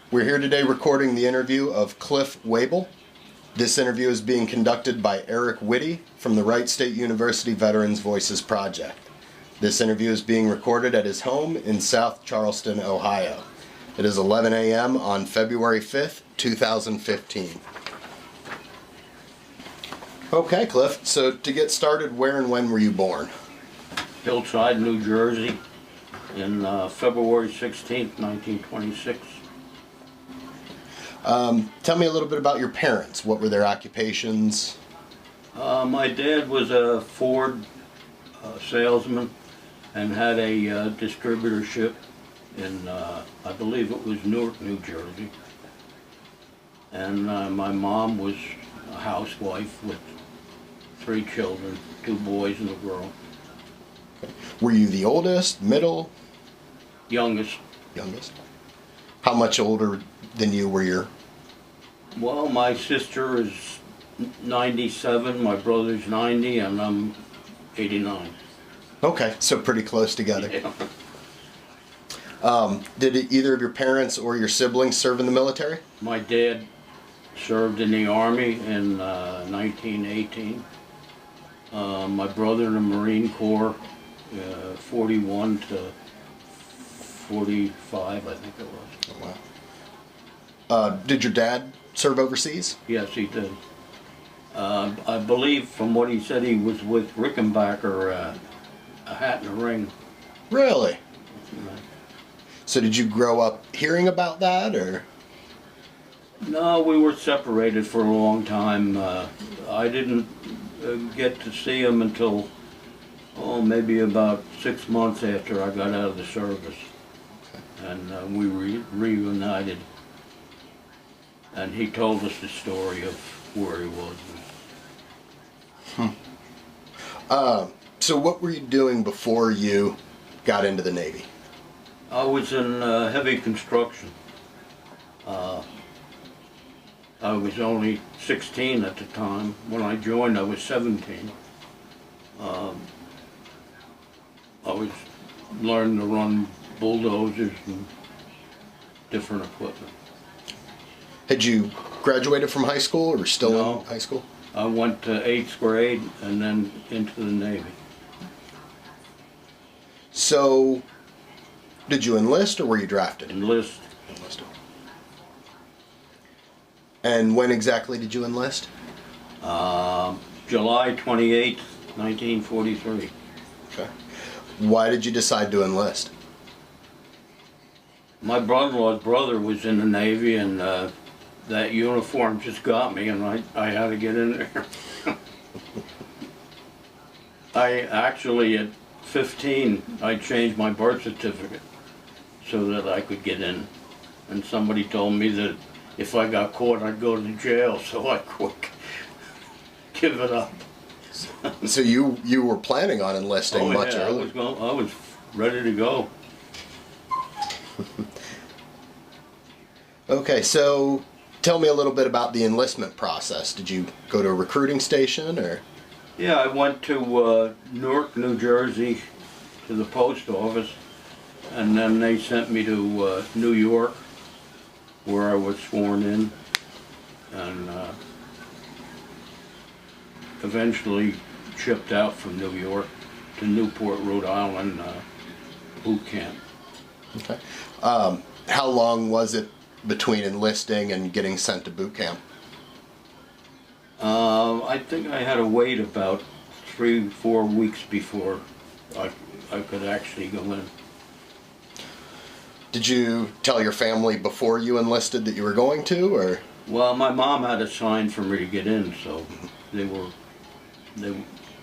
We're here today recording the interview of Cliff Waibel. This interview is being conducted by Eric Whitty from the Wright State University Veterans Voices Project. This interview is being recorded at his home in South Charleston, Ohio. It is 11 a.m. on February 5th, 2015. Okay, Cliff, so to get started, where and when were you born? Hillside, New Jersey, in February 16th, 1926. Tell me a little bit about your parents. What were their occupations? My dad was a Ford salesman and had a distributorship in, I believe it was Newark, New Jersey. And my mom was a housewife with 3 children, 2 boys and a girl. Were you the oldest, middle? Youngest. Youngest. How much older than you were your? Well, my sister is 97, my brother's 90, and I'm 89. Okay, so pretty close together. Yeah. Did either of your parents or your siblings serve in the military? My dad served in the Army in 1918. My brother in the Marine Corps, 41 to 45, I think it was. Oh, wow. Did your dad serve overseas? Yes, he did. I believe from what he said he was with Rickenbacker, a hat and a ring. Really? So did you grow up hearing about that, or? No, we were separated for a long time. I didn't get to see him until, maybe about 6 months after I got out of the service. Okay. And we reunited. And he told us the story of where he was. So what were you doing before you got into the Navy? I was in heavy construction. I was only 16 at the time. When I joined, I was 17. I was learning to run bulldozers and different equipment. Had you graduated from high school or still No. in high school? I went to 8th grade and then into the Navy. So, did you enlist or were you drafted? Enlisted. Enlisted. And when exactly did you enlist? July 28th, 1943. Okay. Why did you decide to enlist? My brother-in-law's brother was in the Navy, and that uniform just got me, and I had to get in there. I actually, at 15, I changed my birth certificate so that I could get in. And somebody told me that if I got caught, I'd go to jail, so I quick give it up. So you were planning on enlisting much earlier? I was ready to go. Okay, so tell me a little bit about the enlistment process. Did you go to a recruiting station, or? Yeah, I went to Newark, New Jersey, to the post office, and then they sent me to New York, where I was sworn in, and eventually shipped out from New York to Newport, Rhode Island boot camp. Okay. How long was it between enlisting and getting sent to boot camp? I think I had to wait about 3-4 weeks before I could actually go in. Did you tell your family before you enlisted that you were going to, or? Well, my mom had a sign for me to get in, so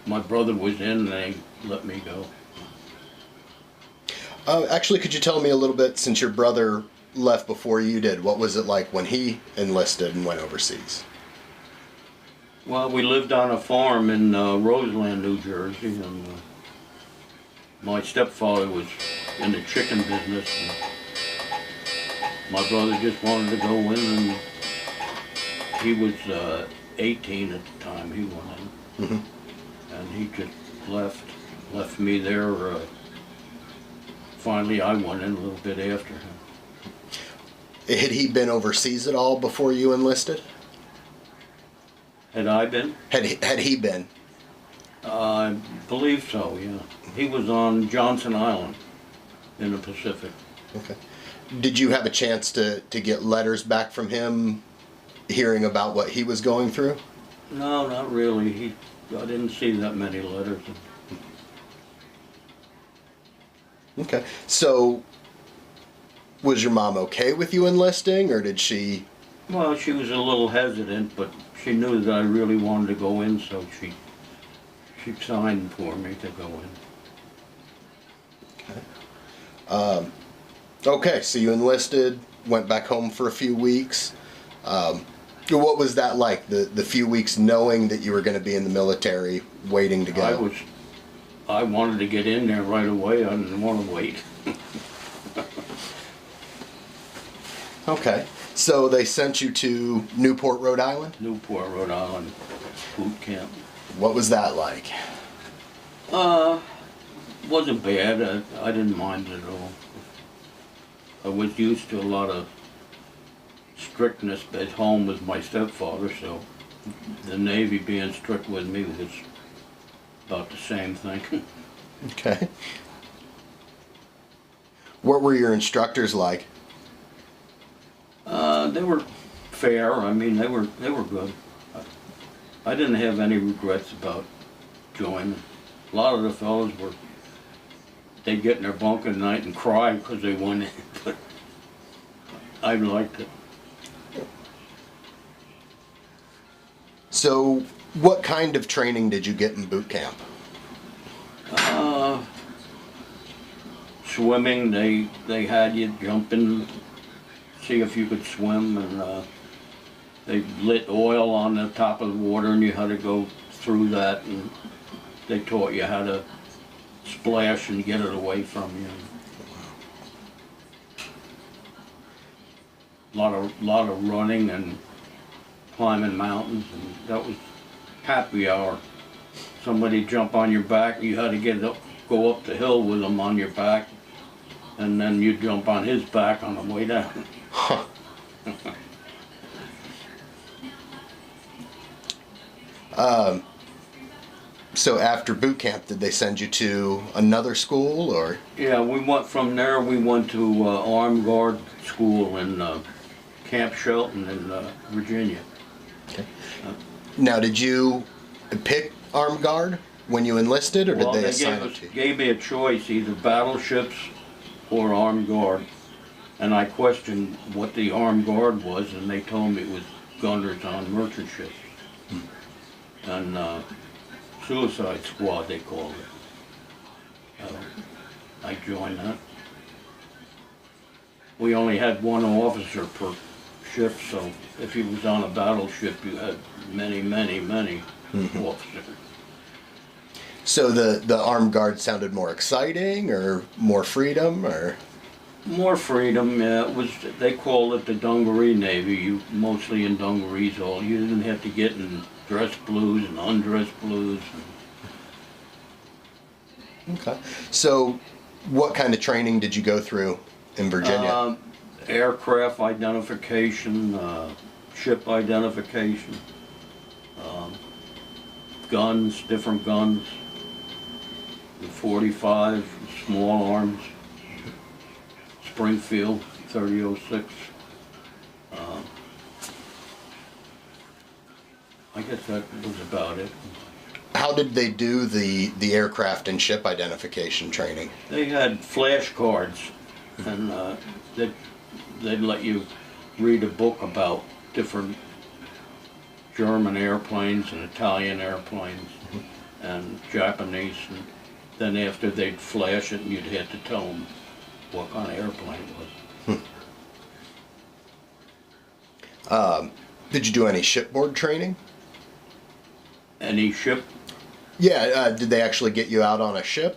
my brother was in and they let me go. Actually, could you tell me a little bit, since your brother left before you did, what was it like when he enlisted and went overseas? Well, we lived on a farm in Roseland, New Jersey, and my stepfather was in the chicken business. And my brother just wanted to go in, and he was 18 at the time he went in. Mm-hmm. And he just left me there. Finally, I went in a little bit after him. Had he been overseas at all before you enlisted? Had I been? Had he been? I believe so, yeah. He was on Johnson Island in the Pacific. Okay. Did you have a chance to get letters back from him hearing about what he was going through? No, not really. I didn't see that many letters. Okay. So, was your mom okay with you enlisting, or did she? Well, she was a little hesitant, but she knew that I really wanted to go in, so she signed for me to go in. Okay, so you enlisted, went back home for a few weeks. What was that like, the few weeks knowing that you were going to be in the military, waiting to go? I wanted to get in there right away. I didn't want to wait. Okay, so they sent you to Newport, Rhode Island? Newport, Rhode Island, boot camp. What was that like? Wasn't bad. I didn't mind it at all. I was used to a lot of strictness at home with my stepfather, so the Navy being strict with me was about the same thing. Okay. What were your instructors like? They were fair. I mean, they were good. I didn't have any regrets about joining. A lot of the fellows they'd get in their bunk at night and cry because they went in, but I liked it. So, what kind of training did you get in boot camp? Swimming, they had you jump in, see if you could swim, and they lit oil on the top of the water and you had to go through that, and they taught you how to splash and get it away from you. Lot of running and climbing mountains, and that was happy hour. Somebody jump on your back, you had to go up the hill with them on your back, and then you jump on his back on the way down. Huh. So after boot camp, did they send you to another school, or? Yeah, we went from there. We went to Armed Guard School in Camp Shelton in Virginia. Okay. Now, did you pick Armed Guard when you enlisted, or did they assign it to you? Gave me a choice, either battleships or Armed Guard, and I questioned what the Armed Guard was, and they told me it was gunners on merchant ships. And Suicide Squad, they called it. I joined that. We only had one officer per ship, so if you was on a battleship, you had many officers. So the Armed Guard sounded more exciting, or more freedom, or? More freedom, yeah. They called it the dungaree Navy. You mostly in dungarees all. You didn't have to get in dress blues and undress blues. Okay. So, what kind of training did you go through in Virginia? Aircraft identification, ship identification, guns, different guns, the 45, small arms, Springfield 3006. I guess that was about it. How did they do the aircraft and ship identification training? They had flashcards, and they'd let you read a book about different German airplanes and Italian airplanes and Japanese, and then after they'd flash it, you'd have to tell them what kind of airplane it was. Did you do any shipboard training? Any ship? Yeah, did they actually get you out on a ship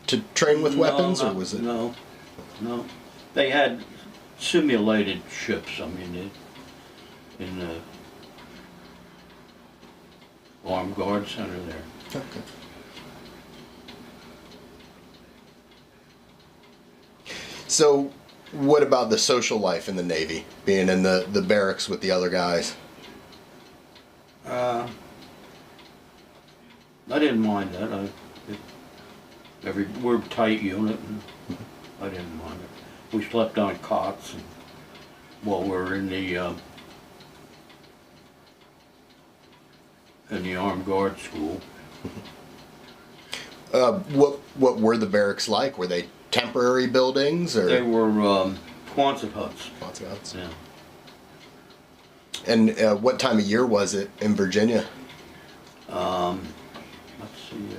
to train with weapons, or was it? No. They had simulated ships, I mean, in the Armed Guard Center there. Okay. So, What about the social life in the Navy, being in the barracks with the other guys? I didn't mind that. We're a tight unit, and I didn't mind it. We slept on cots while we were in the Armed Guard School. What were the barracks like? Were they temporary buildings, or They were Quonset huts. Quonset huts? Yeah. And what time of year was it in Virginia? Let's see.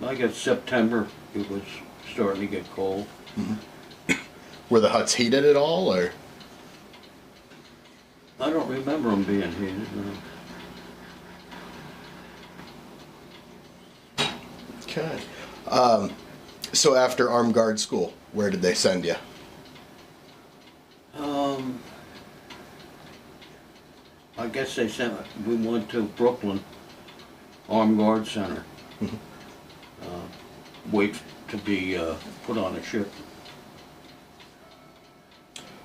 I guess September. It was starting to get cold. Were the huts heated at all, or? I don't remember them being heated. No. Okay. So after Armed Guard School, where did they send you? I guess we went to Brooklyn Armed Guard Center. Wait to be put on a ship.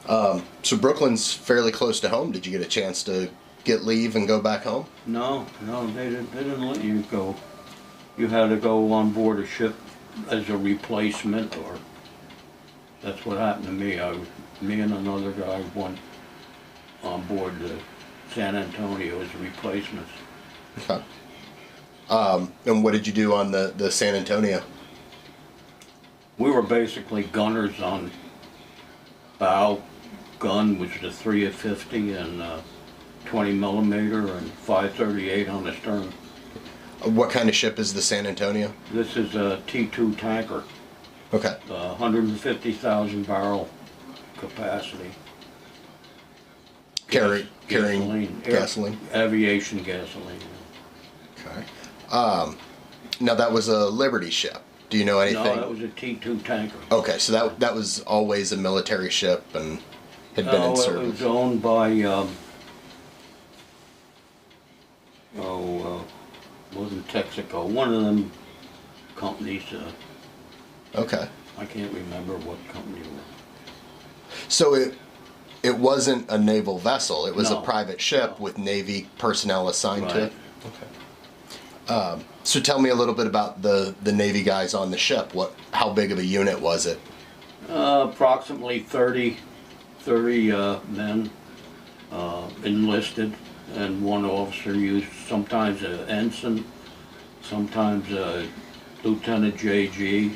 So Brooklyn's fairly close to home. Did you get a chance to get leave and go back home? No, they didn't let you go. You had to go on board a ship as a replacement, or that's what happened to me. Me and another guy went on board the San Antonio as replacements. Okay. And what did you do on the San Antonio? We were basically gunners on bow gun, which is a 3 of 50 and 20 millimeter and 538 on the stern. What kind of ship is the San Antonio? This is a T2 tanker. Okay. 150,000 barrel capacity. Carrying gasoline. Aviation gasoline. Okay. Now that was a Liberty ship. Do you know anything? No, that was a T2 tanker. Okay, so that was always a military ship and had been in service. It was owned by wasn't Texaco, one of them companies. Okay. I can't remember what company it was. So it wasn't a naval vessel. It was No. a private ship with Navy personnel assigned to it. Okay. So tell me a little bit about the Navy guys on the ship. How big of a unit was it? Approximately 30 men enlisted, and one officer used sometimes an ensign, sometimes a Lieutenant JG.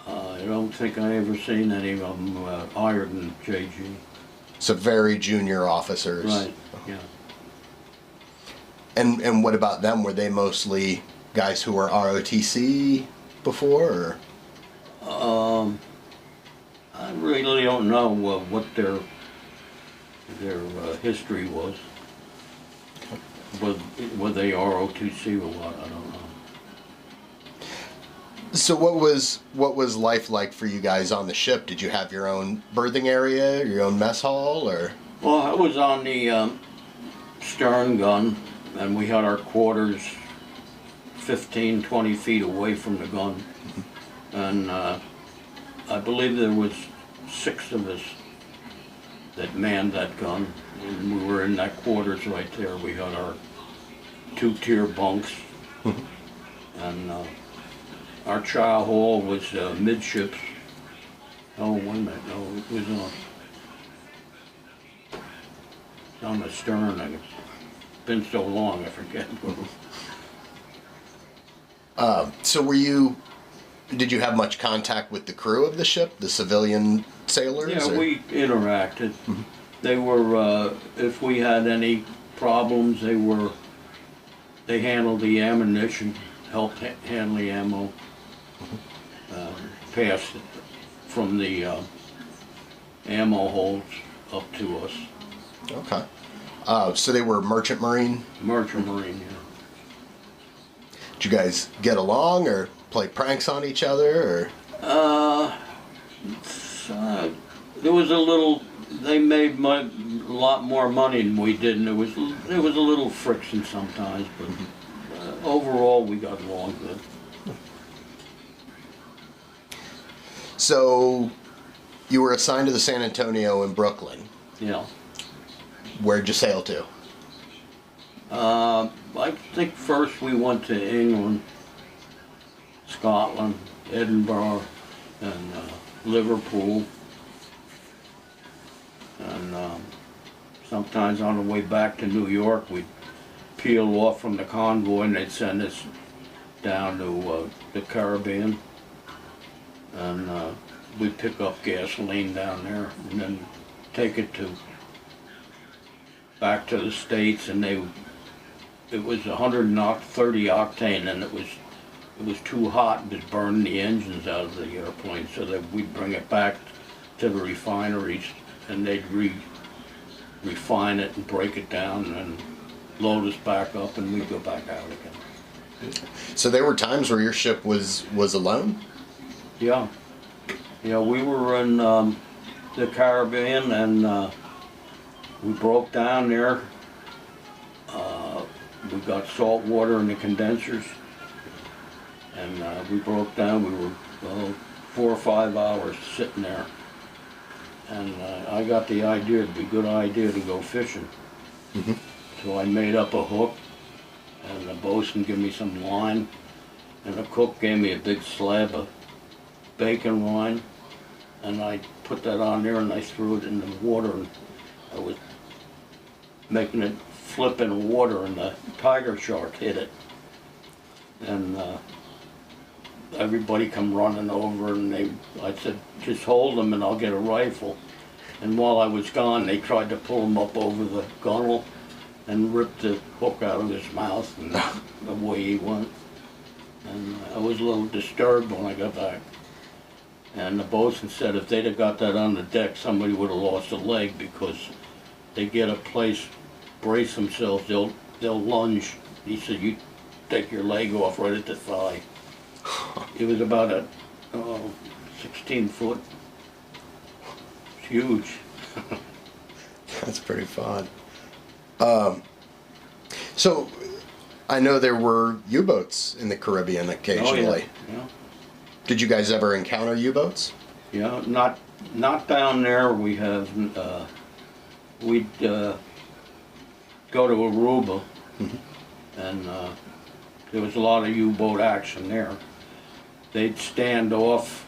I don't think I ever seen any of them higher than JG. So very junior officers. Right. Yeah. And what about them? Were they mostly guys who were ROTC before, or? I really don't know what their history was. Were they ROTC or what? I don't know. So what was life like for you guys on the ship? Did you have your own berthing area, your own mess hall, or? Well, I was on the stern gun, and we had our quarters 15, 20 feet away from the gun. And I believe there was 6 of us that manned that gun. And we were in that quarters right there. We had our 2-tier bunks. And our chow hall was midships. Oh, wait a minute. No, it was on the stern. It's been so long, I forget. So did you have much contact with the crew of the ship, the civilian sailors? Yeah, or? we interacted. They were, if we had any problems, they handled the ammunition, helped handle the ammo, passed it from the ammo holds up to us. Okay. So they were merchant marine? Merchant marine, yeah. Did you guys get along or play pranks on each other, or? There was a little. They made a lot more money than we did, and there was a little friction sometimes, but overall we got along good. So, you were assigned to the San Antonio in Brooklyn. Yeah. Where'd you sail to? I think first we went to England, Scotland, Edinburgh, and Liverpool. And sometimes on the way back to New York, we'd peel off from the convoy and they'd send us down to the Caribbean. And we'd pick up gasoline down there and then take it back to the States, and it was 130 octane, and it was too hot and it burned the engines out of the airplane, so that we'd bring it back to the refineries and they'd refine it and break it down and load us back up, and we'd go back out again. So there were times where your ship was alone? Yeah. Yeah, we were in the Caribbean, and we broke down there. We got salt water in the condensers, and we broke down. We were 4 or 5 hours sitting there, and I got the idea, it'd be a good idea to go fishing. Mm-hmm. So I made up a hook, and the bosun gave me some line, and the cook gave me a big slab of bacon rind, and I put that on there and I threw it in the water, and I was making it flip in the water, and the tiger shark hit it, and everybody come running over, and I said, just hold them and I'll get a rifle. And while I was gone, they tried to pull him up over the gunnel and ripped the hook out of his mouth, and away he went. And I was a little disturbed when I got back. And the bosun said if they'd have got that on the deck, somebody would have lost a leg, because they get a place, brace themselves, they'll lunge. He said, you take your leg off right at the thigh. It was about a 16 foot. It's huge. That's pretty fun. So, I know there were U-boats in the Caribbean occasionally. Oh, yeah. Did you guys ever encounter U-boats? Yeah, not down there. We have, we'd go to Aruba, mm-hmm. and there was a lot of U-boat action there. They'd stand off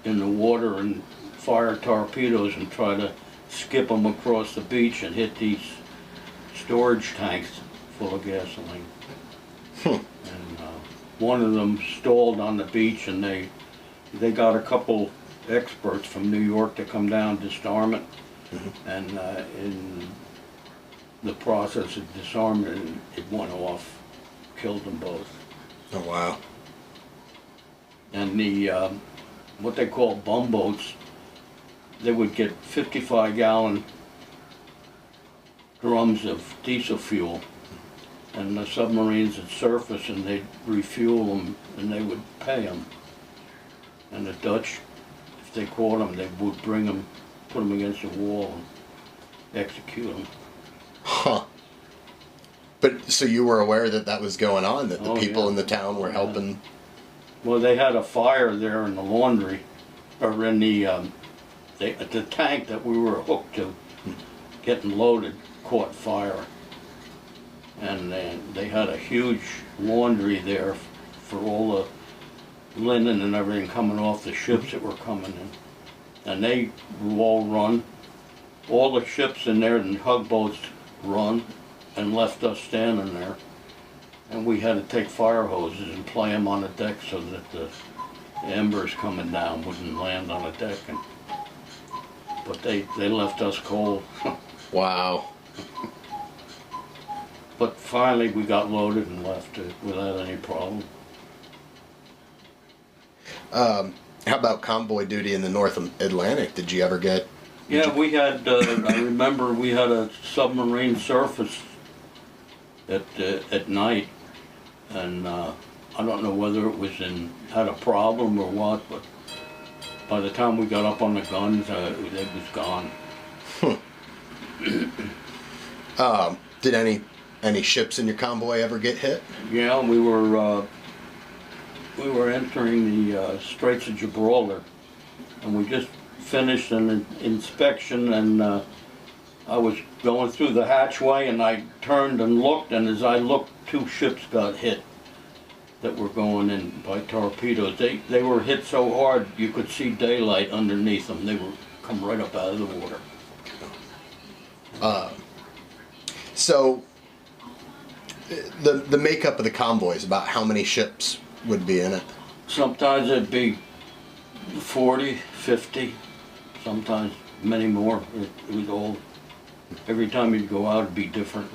in the water and fire torpedoes and try to skip them across the beach and hit these storage tanks full of gasoline. And one of them stalled on the beach, and they got a couple experts from New York to come down, disarm it, mm-hmm. and in the process of disarming it, it went off, killed them both. Oh wow. And the what they call bumboats, they would get 55-gallon drums of diesel fuel, and the submarines would surface and they'd refuel them, and they would pay them. And the Dutch, if they caught them, they would bring them, put them against the wall and execute them. Huh. But so you were aware that that was going on, that the people in the town were helping? Well, they had a fire there in the laundry, or in the tank that we were hooked to, getting loaded, caught fire. And they had a huge laundry there for all the linen and everything coming off the ships that were coming in. And they all run. All the ships in there and tugboats run, and left us standing there. And we had to take fire hoses and play them on the deck so that the embers coming down wouldn't land on the deck. But they left us cold. Wow. But finally we got loaded and left it without any problem. How about convoy duty in the North Atlantic? Did you ever get? Yeah, we had, I remember we had a submarine surface at night, and I don't know whether it was had a problem or what, but by the time we got up on the guns, it was gone. Did any ships in your convoy ever get hit? Yeah, we were entering the Straits of Gibraltar, and we just finished an inspection, and I was going through the hatchway, and I turned and looked, and as I looked, 2 ships got hit that were going in by torpedoes. They were hit so hard you could see daylight underneath them. They were come right up out of the water. So the makeup of the convoy is about how many ships would be in it? Sometimes it'd be 40, 50, sometimes many more. It was all, every time you'd go out it'd be different.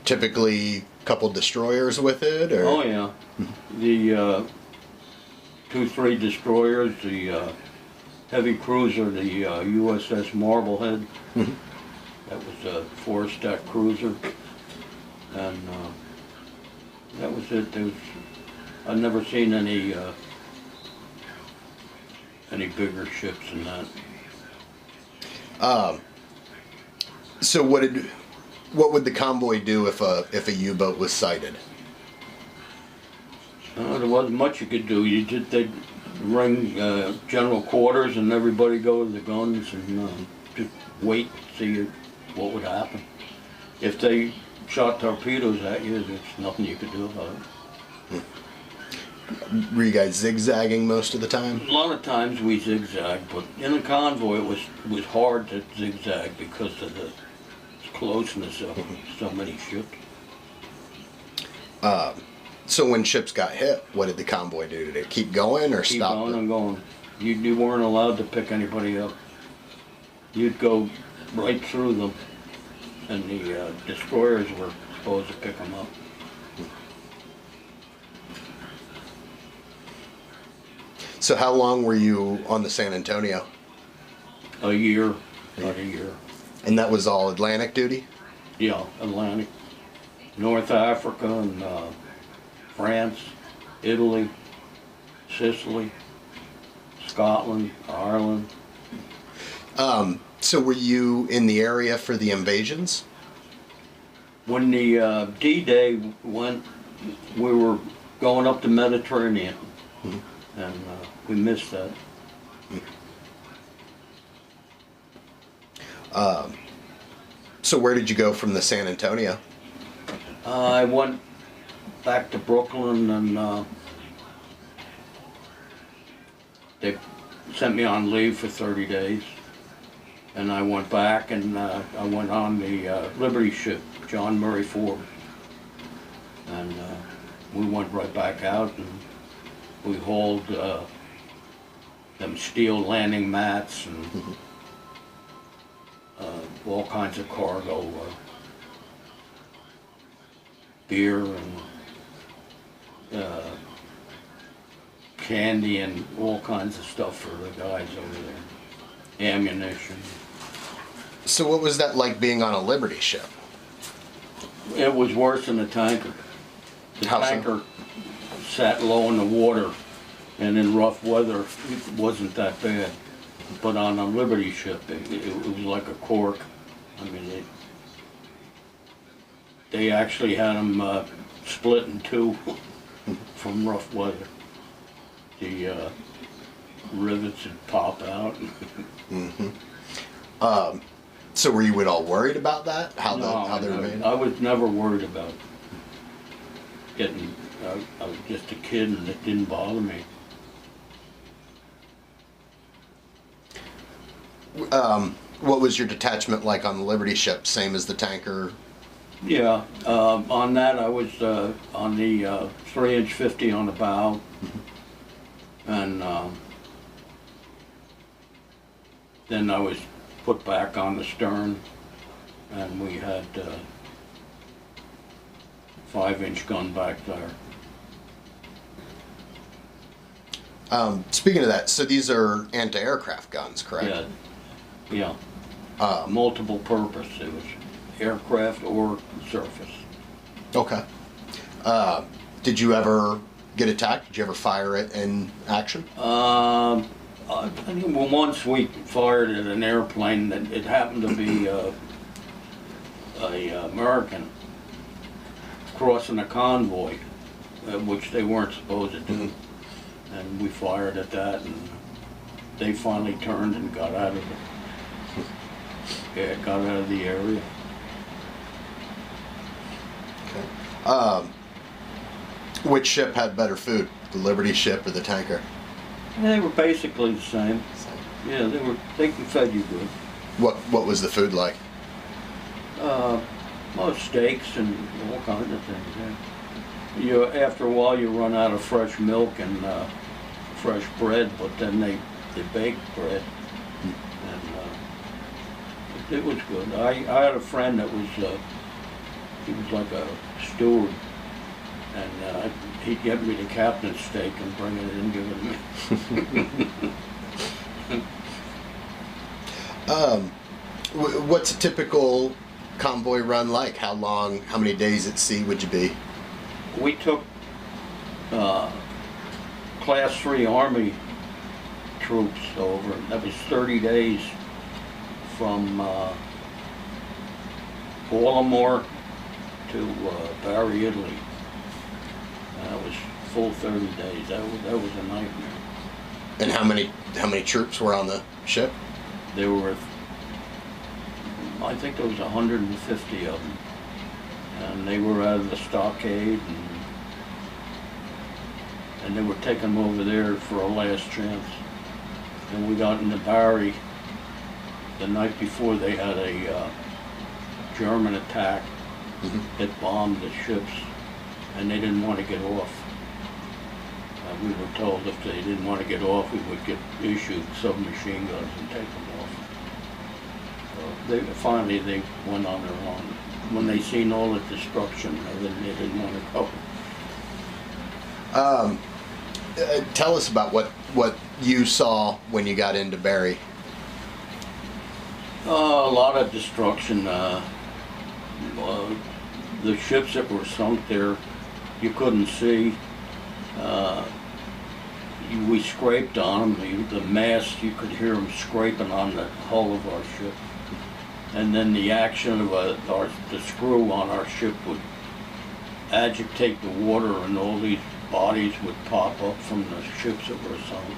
Typically a couple destroyers with it, or? Oh yeah, the 2-3 destroyers, the heavy cruiser, the USS Marblehead. That was a 4-stack cruiser, and that was it. I've never seen any bigger ships than that. So what would the convoy do if a U-boat was sighted? There wasn't much you could do. They'd ring general quarters, and everybody go to the guns and just wait to see what would happen. If they shot torpedoes at you, there's nothing you could do about it. Were you guys zigzagging most of the time? A lot of times we zigzagged, but in a convoy it was hard to zigzag because of the closeness of so many ships. So when ships got hit, what did the convoy do? Did it keep going or Keep stop? on and going. You weren't allowed to pick anybody up. You'd go right through them, and the destroyers were supposed to pick them up. So how long were you on the San Antonio? A year, about a year. And that was all Atlantic duty? Yeah, Atlantic, North Africa, and France, Italy, Sicily, Scotland, Ireland. So were you in the area for the invasions? When the D-Day went, we were going up the Mediterranean, and we missed that. So where did you go from the San Antonio? I went back to Brooklyn, and they sent me on leave for 30 days. And I went back, and I went on the Liberty ship, John Murray Ford. And we went right back out, and we hauled them steel landing mats and all kinds of cargo, beer and candy and all kinds of stuff for the guys over there, ammunition. So what was that like being on a Liberty ship? It was worse than a tanker. The How so? tanker sat low in the water, and in rough weather it wasn't that bad. But on a Liberty ship, it was like a cork. I mean, they actually had them split in two from rough weather. The rivets would pop out. So were you at all worried about that? How they were made? I was never worried about getting. I was just a kid, and it didn't bother me. What was your detachment like on the Liberty ship? Same as the tanker? Yeah, on that I was on the 3-inch 50 on the bow, and then I was put back on the stern, and we had 5-inch gun back there. Speaking of that, so these are anti-aircraft guns, correct? Yeah. Multiple purpose. It was aircraft or surface. Okay. Did you ever get attacked? Did you ever fire it in action? I think once we fired at an airplane that it happened to be a American crossing a convoy, which they weren't supposed to do, and we fired at that, and they finally turned and got out of the area. Okay. Which ship had better food, the Liberty ship or the tanker? They were basically the same. Yeah, they fed you good. What was the food like? Well, steaks and all kinds of things. Yeah. After a while, you run out of fresh milk and fresh bread, but then they baked bread, and it was good. I had a friend that was he was like a steward, and he'd get me the captain's steak and bring it in and give it to me. What's a typical convoy run like? How long, how many days at sea would you be? We took Class 3 Army troops over. That was 30 days from Baltimore to Bari, Italy. That was full 30 days. That was a nightmare. And how many troops were on the ship? There were, I think there was 150 of them, and they were out of the stockade, and they were taking them over there for a last chance. And we got into Bari the night before. They had a German attack. It bombed the ships, and they didn't want to get off. We were told if they didn't want to get off, we would get issued submachine guns and take them off. So finally they went on their own. When they seen all the destruction, they didn't want to go. Tell us about what you saw when you got into Bari. A lot of destruction. The ships that were sunk there, you couldn't see. We scraped on them. The masts, you could hear them scraping on the hull of our ship. And then the action of the screw on our ship would agitate the water, and all these bodies would pop up from the ships that were sunk.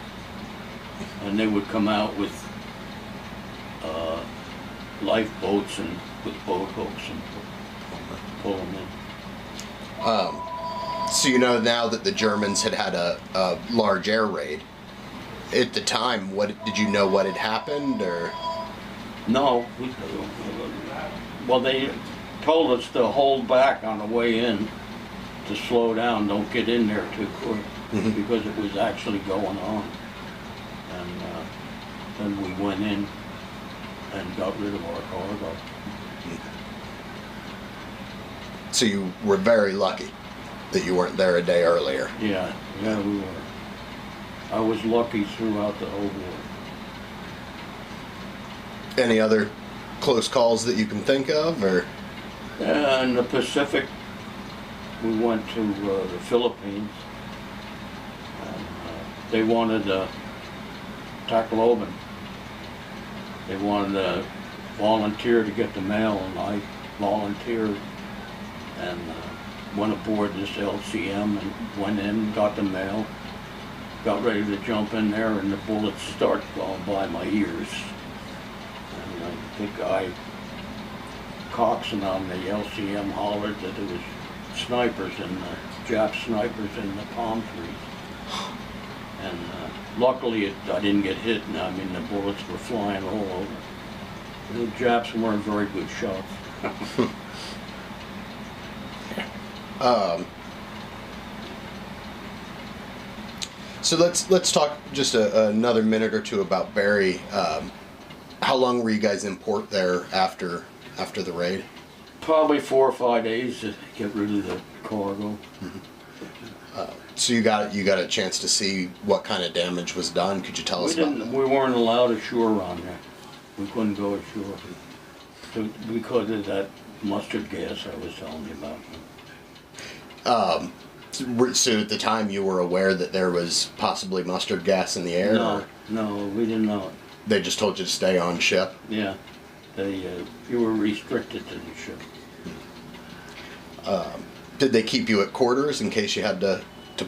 And they would come out with lifeboats and with boat hooks and pull them in. So you know now that the Germans had a large air raid. At the time, did you know what had happened, or? No. Well, they told us to hold back on the way in, to slow down, don't get in there too quick, because it was actually going on. And then we went in and got rid of our cargo. So you were very lucky that you weren't there a day earlier. Yeah, we were. I was lucky throughout the whole war. Any other close calls that you can think of, or? In the Pacific, we went to the Philippines. And, they wanted Tacloban. They wanted to volunteer to get the mail, and I volunteered and went aboard this LCM and went in, got the mail, got ready to jump in there, and the bullets start going by my ears. And the guy coxswain on the LCM hollered that there was snipers Jap snipers in the palm trees. And luckily I didn't get hit, and I mean the bullets were flying all over. The Japs weren't very good shots. So let's talk just another minute or two about Bari. How long were you guys in port there after the raid? Probably 4 or 5 days to get rid of the cargo. So you got a chance to see what kind of damage was done. Could you tell us about that? We weren't allowed ashore on there. We couldn't go ashore because of that mustard gas I was telling you about. So at the time you were aware that there was possibly mustard gas in the air? No, we didn't know it. They just told you to stay on ship? Yeah, you were restricted to the ship. Did they keep you at quarters in case you had to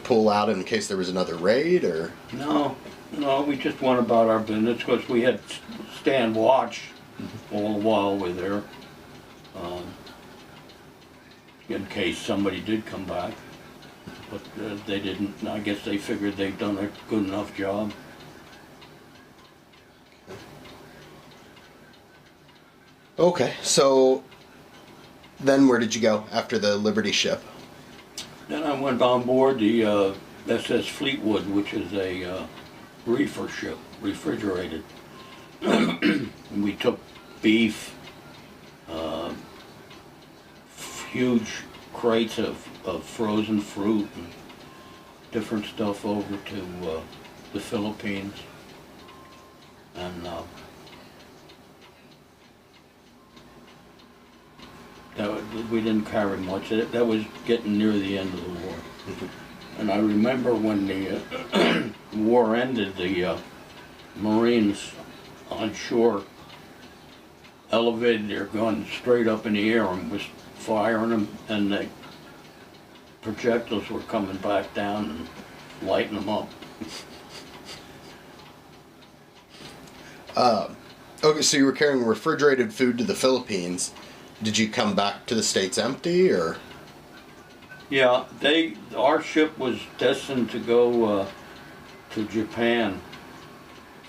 pull out in case there was another raid, or? No, No, we just went about our business because we had to stand watch all the while we're there, um, in case somebody did come back. But they didn't. I guess they figured they'd done a good enough job. Okay, so then where did you go after the Liberty ship? Then I went on board the SS Fleetwood, which is a reefer ship, refrigerated. And we took beef, uh, huge crates of frozen fruit and different stuff over to the Philippines. And we didn't carry much. That was getting near the end of the war. And I remember when the war ended, the Marines on shore elevated their guns straight up in the air and was firing them, and the projectiles were coming back down and lighting them up. Okay, so you were carrying refrigerated food to the Philippines. Did you come back to the States empty, or? Yeah, our ship was destined to go to Japan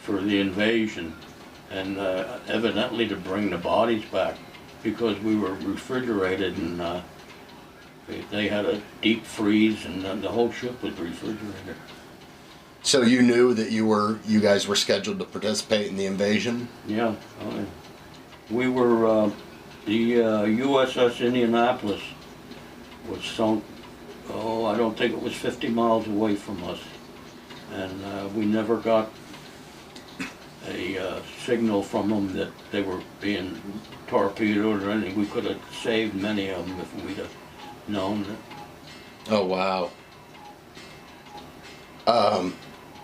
for the invasion, and evidently to bring the bodies back, because we were refrigerated, and they had a deep freeze, and the whole ship was refrigerated. So you knew that you guys were scheduled to participate in the invasion? Yeah, we were. The USS Indianapolis was sunk. Oh, I don't think it was 50 miles away from us, and we never got a signal from them that they were being torpedoed or anything. We could have saved many of them if we'd have known that. Oh, wow.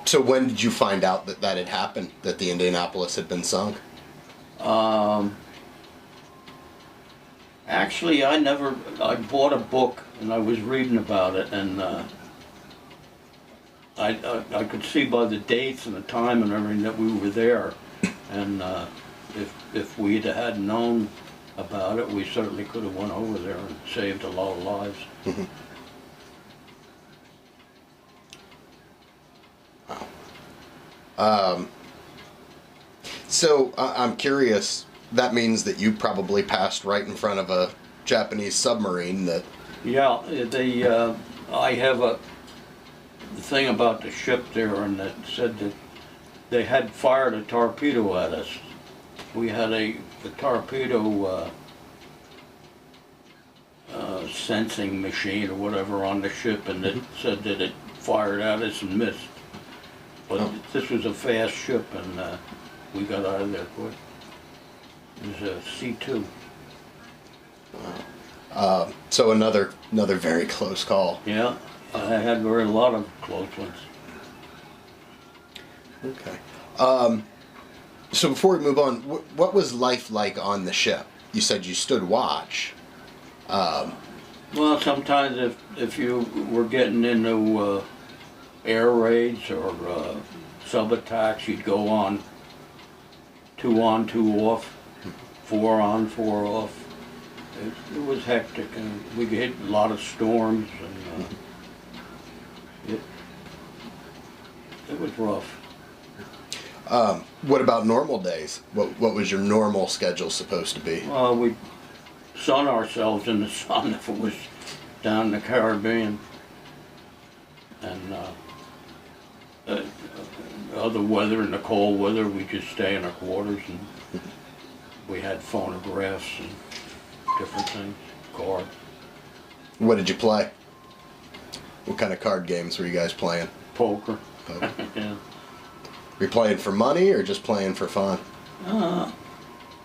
So when did you find out that that had happened, that the Indianapolis had been sunk? Actually, I bought a book and I was reading about it, and I could see by the dates and the time and everything that we were there, and if we'd had known about it, we certainly could have went over there and saved a lot of lives. Wow. So I'm curious, that means that you probably passed right in front of a Japanese submarine that... Yeah, I have the thing about the ship there, and that said that they had fired a torpedo at us. We had a torpedo sensing machine or whatever on the ship, and it said that it fired at us and missed. But this was a fast ship, and we got out of there quick. It was a C2. Wow. So another very close call. Yeah, I had a lot of close ones. Okay. So before we move on, what was life like on the ship? You said you stood watch. Well, sometimes if you were getting into air raids or sub-attacks, you'd go on, 2 off, 4 on, 4 off. It was hectic, and we hit a lot of storms, and it was rough. What about normal days? What was your normal schedule supposed to be? Well, we'd sun ourselves in the sun if it was down in the Caribbean, and other weather, in the cold weather, we just stay in our quarters, and we had phonographs and different things, cards. What did you play? What kind of card games were you guys playing? Poker. Poker. Yeah. Were you playing for money or just playing for fun?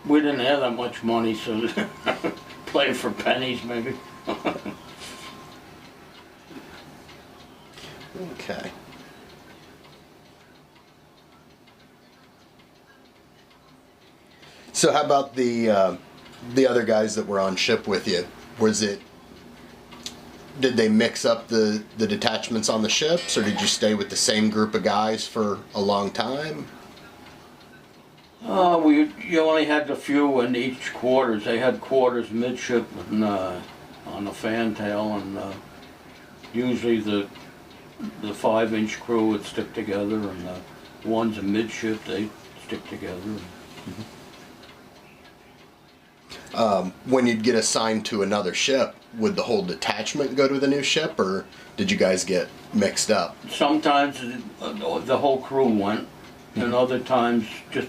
We didn't have that much money, so playing for pennies maybe. Okay. So how about the other guys that were on ship with you? Was it Did they mix up the detachments on the ships, or did you stay with the same group of guys for a long time? You only had a few in each quarters. They had quarters midship and on the fantail, and usually the 5-inch crew would stick together, and the ones in midship, they stick together. When you'd get assigned to another ship, would the whole detachment go to the new ship, or did you guys get mixed up? Sometimes the whole crew went, and other times just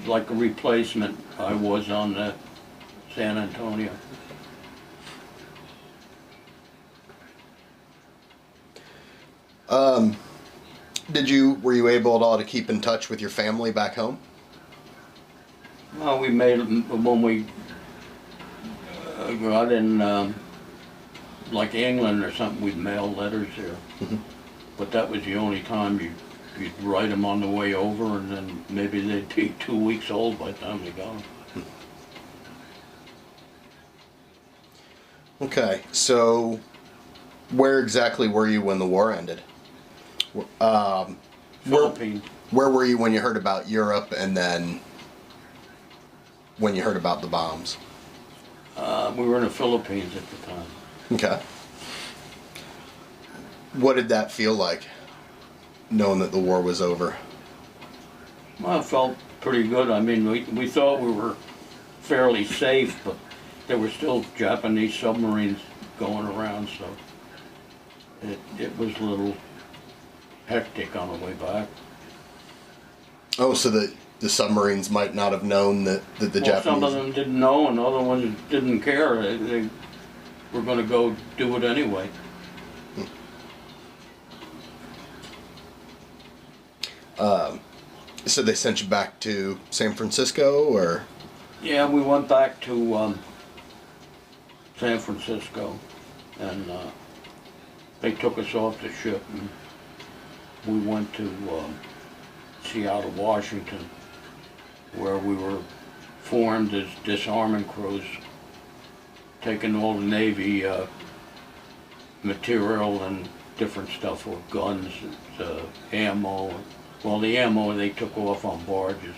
like a replacement. I was on the San Antonio. Were you able at all to keep in touch with your family back home? Well, we made, when we got in like England or something, we'd mail letters there. But that was the only time you'd write them on the way over, and then maybe they'd be 2 weeks old by the time they got them. Okay, so where exactly were you when the war ended? Philippines. Where were you when you heard about Europe, and then when you heard about the bombs? We were in the Philippines at the time. Okay. What did that feel like, knowing that the war was over? Well, it felt pretty good. I mean, we thought we were fairly safe, but there were still Japanese submarines going around, so it was a little hectic on the way back. Oh, so the submarines might not have known that the Japanese... Some of them didn't know, and other ones didn't care. They were going to go do it anyway. So they sent you back to San Francisco, or? Yeah, we went back to San Francisco, and they took us off the ship, and we went to Seattle, Washington, where we were formed as disarming crews, taking all the Navy material and different stuff, or guns, ammo. Well, the ammo they took off on barges,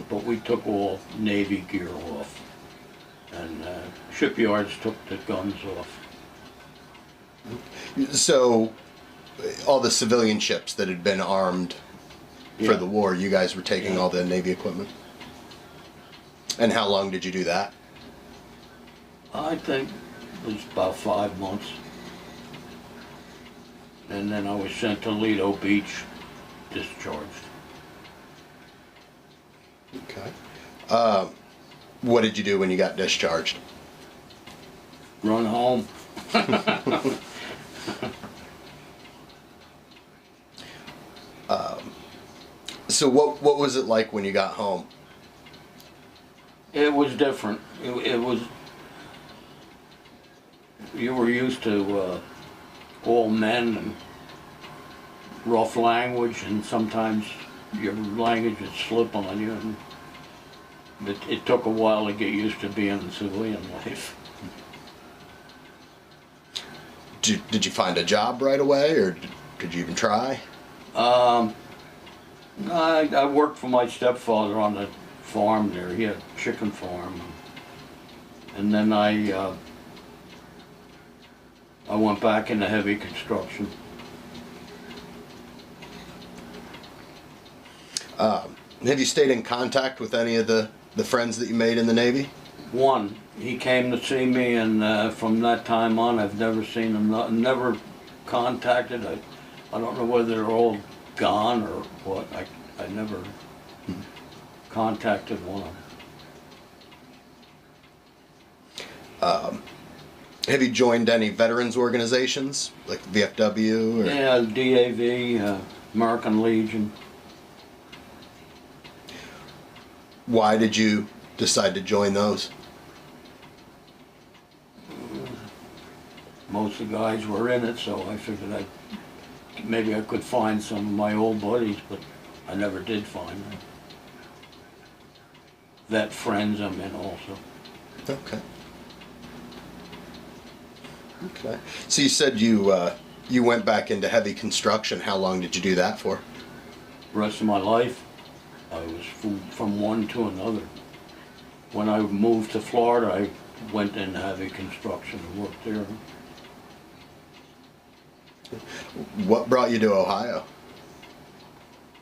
but we took all Navy gear off, and shipyards took the guns off. So all the civilian ships that had been armed for the war, you guys were taking all the Navy equipment? And how long did you do that? I think it was about 5 months. And then I was sent to Lido Beach, discharged. Okay. What did you do when you got discharged? Run home. So what was it like when you got home? It was different. It was, you were used to all men and rough language, and sometimes your language would slip on you, and it took a while to get used to being in civilian life. Did you find a job right away, or did you even try? I worked for my stepfather on the farm there. He had a chicken farm, and then I went back into heavy construction. Have you stayed in contact with any of the friends that you made in the Navy? One, he came to see me, and from that time on, I've never seen him. Never contacted. I don't know whether they're all gone or what. I never contacted one of them. Have you joined any veterans organizations, like VFW? Or? Yeah, DAV, American Legion. Why did you decide to join those? Most of the guys were in it, so I figured maybe I could find some of my old buddies, but I never did find them. Vet friends I'm in also. Okay. Okay. So you said you went back into heavy construction. How long did you do that for? The rest of my life, I was from one to another. When I moved to Florida, I went into heavy construction and worked there. What brought you to Ohio?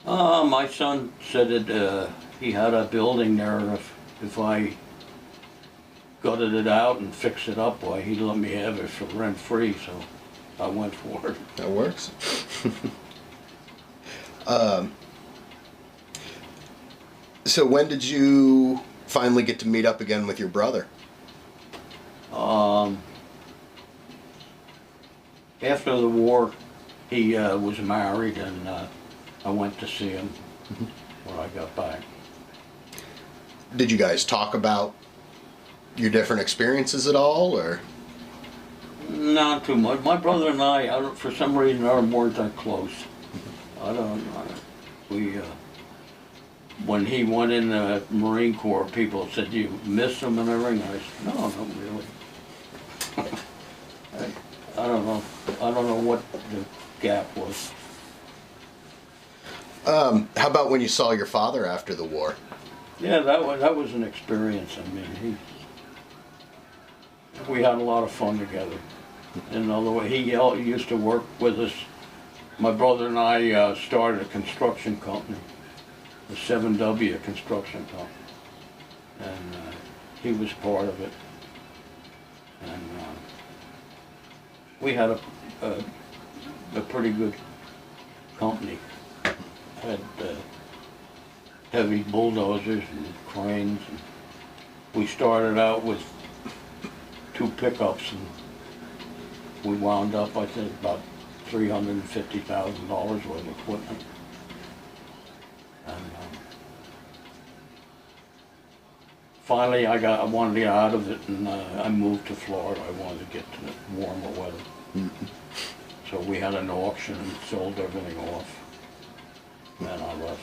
My son said that he had a building there. If I gutted it out and fixed it up, why he'd let me have it for rent free. So I went for it. That works. So when did you finally get to meet up again with your brother? After the war, he was married, and I went to see him when I got back. Did you guys talk about your different experiences at all, or? Not too much. My brother and I for some reason, weren't that close. I don't know. When he went in the Marine Corps, people said, "You miss him and everything." I said, "No, not really." I don't know. I don't know what the gap was. How about when you saw your father after the war? Yeah, that was an experience. I mean, we had a lot of fun together. And although he used to work with us, my brother and I started a construction company, the 7W construction company, and he was part of it. And we had a pretty good company. Had heavy bulldozers and cranes. And we started out with 2 pickups, and we wound up, I think, about $350,000 worth of equipment. And finally, I wanted to get out of it, and I moved to Florida. I wanted to get to the warmer weather. Mm-hmm. So we had an auction and sold everything off. And then I left.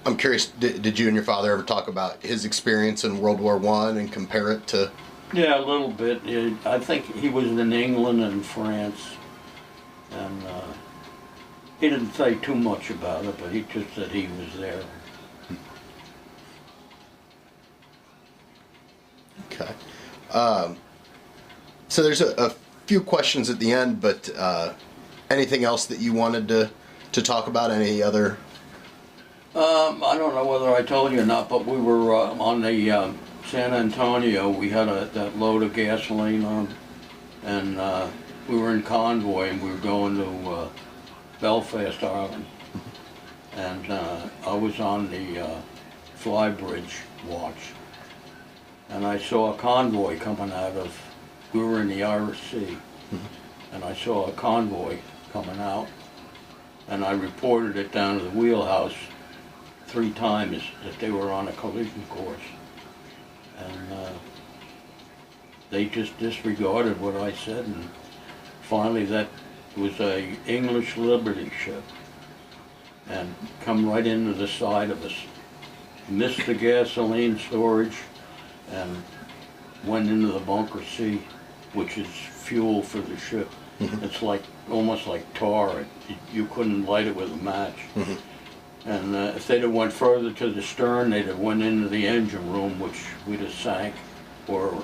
I'm curious, did you and your father ever talk about his experience in World War I and compare it to? Yeah, a little bit. I think he was in England and France, and he didn't say too much about it, but he just said he was there. Okay. So there's a few questions at the end, but anything else that you wanted to talk about? Any other? I don't know whether I told you or not, but we were on the San Antonio. We had that load of gasoline on, and we were in convoy, and we were going to Belfast, Ireland. And I was on the flybridge watch, and I saw a convoy coming out of, we were in the Irish Sea, and I saw a convoy coming out, and I reported it down to the wheelhouse 3 times that they were on a collision course. And they just disregarded what I said, and finally that was a English Liberty ship, and come right into the side of us, missed the gasoline storage, and went into the bunker C, which is fuel for the ship. Mm-hmm. It's like almost like tar. You couldn't light it with a match. Mm-hmm. And if they'd have went further to the stern, they'd have went into the engine room, which we'd have sank. Or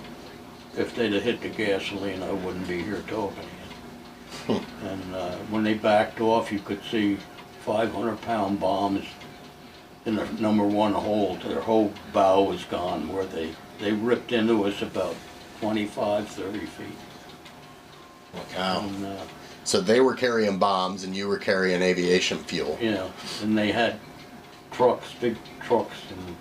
if they'd have hit the gasoline, I wouldn't be here talking to you. And when they backed off, you could see 500-pound bombs in the #1 hold. Their whole bow was gone, where they ripped into us about 25, 30 feet. Wow. And, so they were carrying bombs and you were carrying aviation fuel. Yeah, and they had trucks, big trucks, and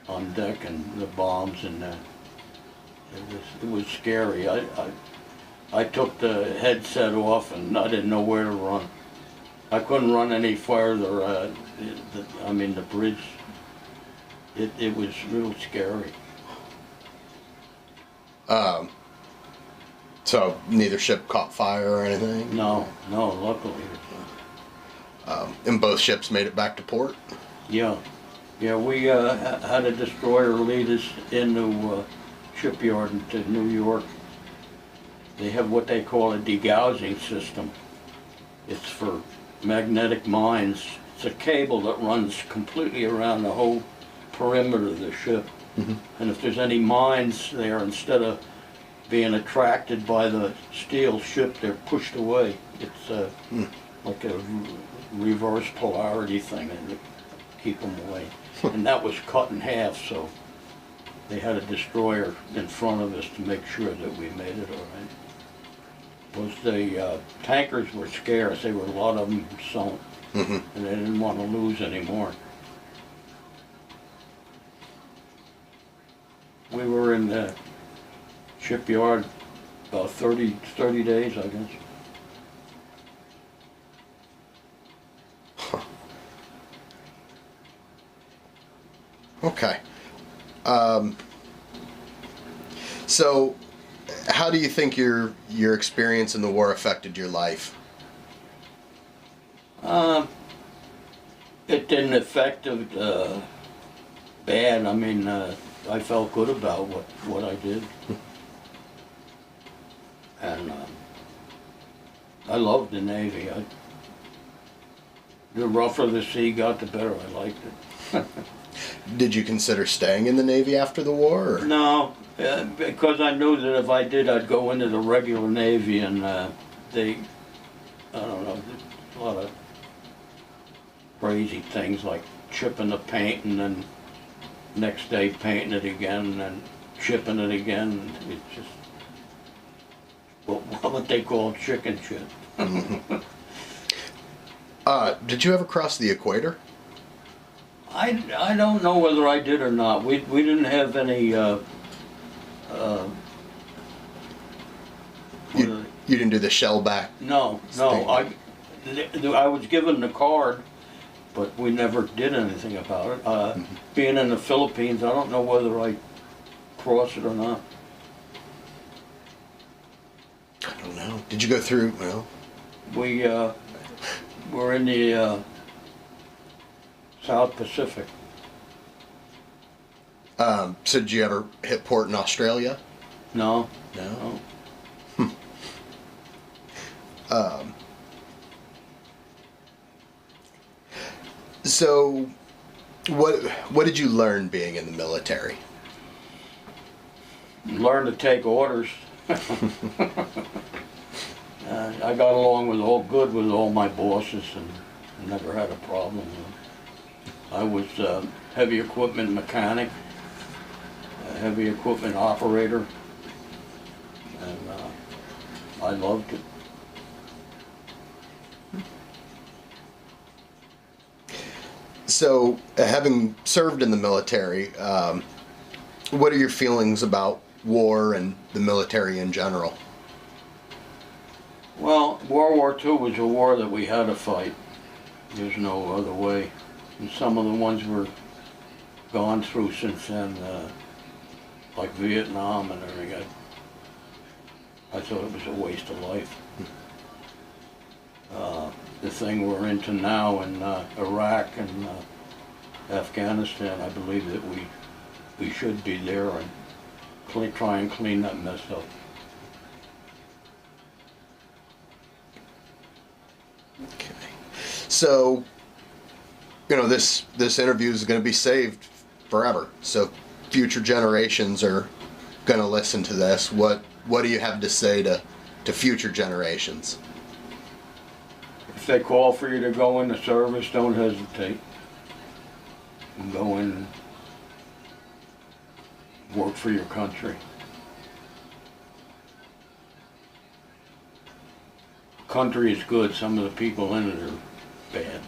on deck, and the bombs, and it was scary. I took the headset off, and I didn't know where to run. I couldn't run any farther. The bridge. It was real scary. So neither ship caught fire or anything? No, luckily. And both ships made it back to port? Yeah, Yeah, we had a destroyer lead us into shipyard into New York. They have what they call a degaussing system. It's for magnetic mines. It's a cable that runs completely around the whole perimeter of the ship. And if there's any mines there, instead of being attracted by the steel ship, they're pushed away. It's like a reverse polarity thing, and to keep them away. And that was cut in half, so they had a destroyer in front of us to make sure that we made it all right. Was the tankers were scarce. There were a lot of them sunk, and they didn't want to lose any more. We were in the shipyard about 30 days, I guess. Okay. So, how do you think your experience in the war affected your life? It didn't affect it bad. I mean, I felt good about what I did. And I loved the Navy. The rougher the sea got, the better I liked it. Did you consider staying in the Navy after the war? Or? No, because I knew that if I did, I'd go into the regular Navy, and I don't know, a lot of crazy things like chipping the paint and then next day painting it again and then chipping it again. It's just what they call chicken shit. Did you ever cross the equator? I don't know whether I did or not. We didn't have any. You didn't do the shellback? No. I was given the card, but we never did anything about it. Being in the Philippines, I don't know whether I crossed it or not. I don't know. Did you go through? Well, We were in the South Pacific. so did you ever hit port in Australia? No. No. So, what did you learn being in the military? Learn to take orders. I got along with all my bosses, and never had a problem with them. I was heavy equipment mechanic, heavy equipment operator, and I loved it. So, having served in the military, what are your feelings about war and the military in general? Well, World War II was a war that we had to fight. There's no other way. And some of the ones we're gone through since then, like Vietnam and everything, I thought it was a waste of life. The thing we're into now in Iraq and Afghanistan, I believe that we should be there and try and clean that mess up. Okay. So, this interview is going to be saved forever. So, future generations are going to listen to this. What do you have to say to future generations? If they call for you to go in the service, don't hesitate. And go in and work for your country. Country is good, some of the people in it are bad.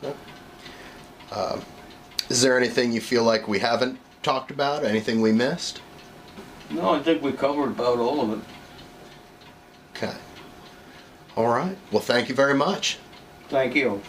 Okay. Is there anything you feel like we haven't talked about? Anything we missed? No, I think we covered about all of it. Okay. All right. Well, thank you very much. Thank you.